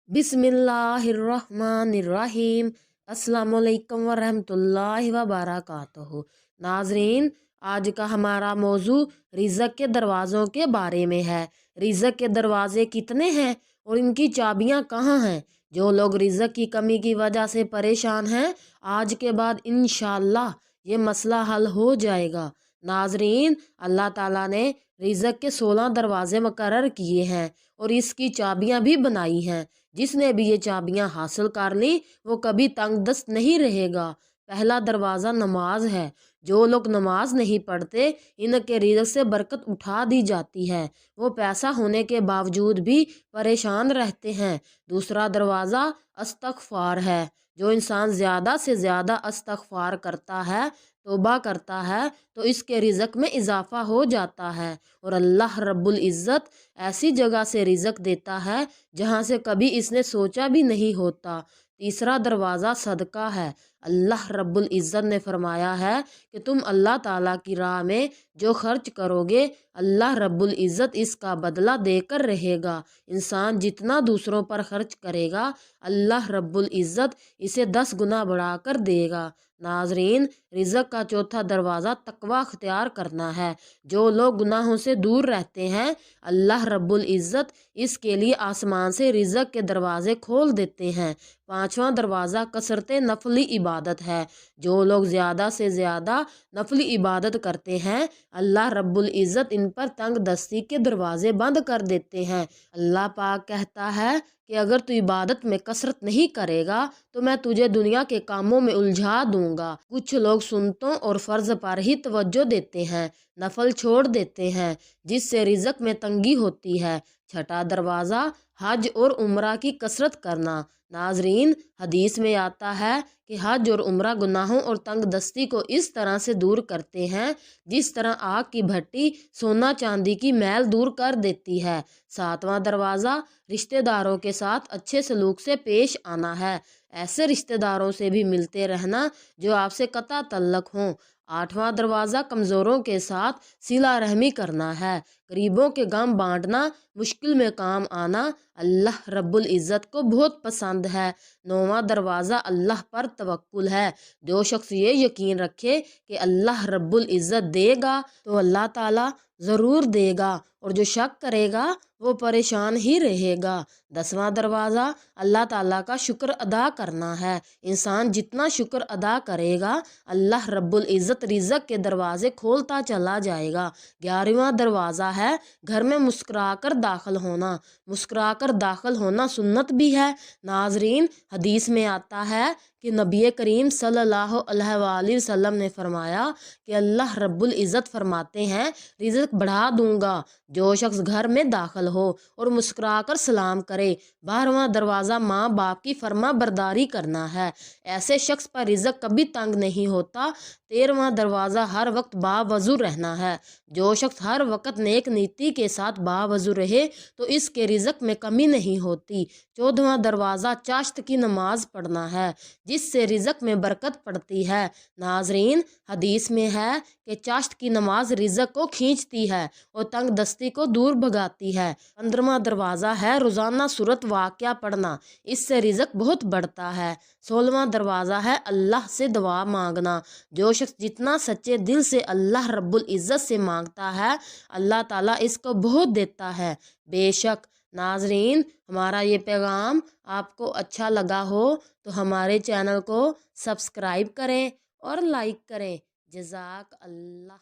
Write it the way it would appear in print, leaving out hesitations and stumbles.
बिस्मिल्लाहिर्रहमानिर्रहीम। अस्सलामुअलैकुम वरहमतुल्लाहि वबरकातुहू। नाजरीन, आज का हमारा मौजू रिज़्क़ के दरवाज़ों के बारे में है। रिज़्क़ के दरवाजे कितने हैं और इनकी चाबियां कहाँ हैं? जो लोग रिज़्क़ की कमी की वजह से परेशान हैं, आज के बाद इंशाअल्लाह ये मसला हल हो जाएगा। नाजरीन, अल्लाह ताला ने रिज़्क़ के 16 दरवाजे मुकर्रर किए हैं और इसकी चाबियां भी बनाई हैं। जिसने भी ये चाबियां हासिल कर ली वो कभी तंगदस्त नहीं रहेगा। पहला दरवाज़ा नमाज है। जो लोग नमाज नहीं पढ़ते इनके रिज़्क़ से बरकत उठा दी जाती है। वो पैसा होने के बावजूद भी परेशान रहते हैं। दूसरा दरवाज़ा अस्तगफार है। जो इंसान ज़्यादा से ज़्यादा अस्तगफार करता है, तौबा करता है, तो इसके रिज़्क़ में इजाफ़ा हो जाता है और अल्लाह रब्बुल इज़्ज़त ऐसी जगह से रिज़्क़ देता है जहाँ से कभी इसने सोचा भी नहीं होता। तीसरा दरवाज़ा सदका है। अल्लाह रब्बुल इज़्ज़त ने फरमाया है कि तुम अल्लाह ताला की राह में जो खर्च करोगे अल्लाह रब्बुल इज़्ज़त इसका बदला देकर रहेगा। इंसान जितना दूसरों पर खर्च करेगा अल्लाह रब्बुल इज़्ज़त इसे 10 गुना बढ़ाकर देगा। नाजरीन, रिज़्क़ का चौथा दरवाज़ा तकवा अख्तियार करना है। जो लोग गुनाहों से दूर रहते हैं अल्लाह रब्बुल इज़्ज़त इसके लिए आसमान से रिज़्क़ के दरवाजे खोल देते हैं। पांचवा दरवाज़ा कसरत नफली इबादत है। जो लोग ज़्यादा से ज़्यादा नफली इबादत करते हैं अल्लाह रब्बुल इज़्ज़त इन पर तंग दस्ती के दरवाजे बंद कर देते हैं। अल्लाह पाक कहता है कि अगर तू इबादत में कसरत नहीं करेगा तो मैं तुझे दुनिया के कामों में उलझा दूंगा। कुछ लोग सुन्नतों और फ़र्ज पर ही तवज्जो देते हैं, नफल छोड़ देते हैं, जिससे रिज़्क़ में तंगी होती है। छठा दरवाज़ा हज और उम्रा की कसरत करना। नाजरीन, हदीस में आता है कि हज और उम्रा गुनाहों और तंग दस्ती को इस तरह से दूर करते हैं जिस तरह आग की भट्टी सोना चांदी की मैल दूर कर देती है। सातवां दरवाज़ा रिश्तेदारों के साथ अच्छे सलूक से पेश आना है। ऐसे रिश्तेदारों से भी मिलते रहना जो आपसे कता तल्लक हों। आठवां दरवाज़ा कमज़ोरों के साथ सिला रहमी करना है। गरीबों के गम बांटना, मुश्किल में काम आना अल्लाह रब्बुल इज़्ज़त को बहुत पसंद है। नौवां दरवाज़ा अल्लाह पर तवक्कुल है। जो शख्स ये यकीन रखे कि अल्लाह रब्बुल इज़्ज़त देगा तो अल्लाह ताला ज़रूर देगा और जो शक करेगा वो परेशान ही रहेगा। 10वां दरवाज़ा अल्लाह ताला का शुक्र अदा करना है। इंसान जितना शुक्र अदा करेगा अल्लाह रब्बुल इज़्ज़त रिज़्क़ के दरवाजे खोलता चला जाएगा। 11वां दरवाज़ा है घर में मुस्कुराकर दाखिल होना। मुस्कुराकर दाखिल होना सुन्नत भी है। नाजरीन, हदीस में आता है कि नबी करीम सल्लल्लाहु अलैहि वसल्लम ने फरमाया कि अल्लाह रब्बुल इज़्ज़त फरमाते हैं रिज़्क़ बढ़ा दूंगा जो शख्स घर में दाखिल हो और मुस्कुराकर सलाम करे। 12वां दरवाज़ा माँ बाप की फर्मा बरदारी करना है। ऐसे शख्स पर रिज़्क़ कभी तंग नहीं होता। 13वां दरवाज़ा हर वक्त बावजू रहना है। जो शख्स हर वक्त नेक नीति के साथ बावजू रहे तो इसके रिज़्क़ में कमी नहीं होती। 14वां दरवाज़ा चाश्त की नमाज पढ़ना है जिससे रिज़्क़ में बरकत पड़ती है। नाजरीन, हदीस में है कि चाश्त की नमाज रिज़्क़ को खींचती है और तंग दस्ती को दूर भगाती है। 15वां दरवाज़ा है रोज़ाना सूरत वाक़या पढ़ना, इससे रिज़्क़ बहुत बढ़ता है। 16वां दरवाज़ा है अल्लाह से दुआ मांगना। जो शख्स जितना सच्चे दिल से अल्लाह रब्बुल इज़्ज़त से मांगता है अल्लाह ताला इसको बहुत देता है। बेशक नाजरीन, हमारा ये पैगाम आपको अच्छा लगा हो तो हमारे चैनल को सब्सक्राइब करें और लाइक करें। जज़ाक अल्लाह।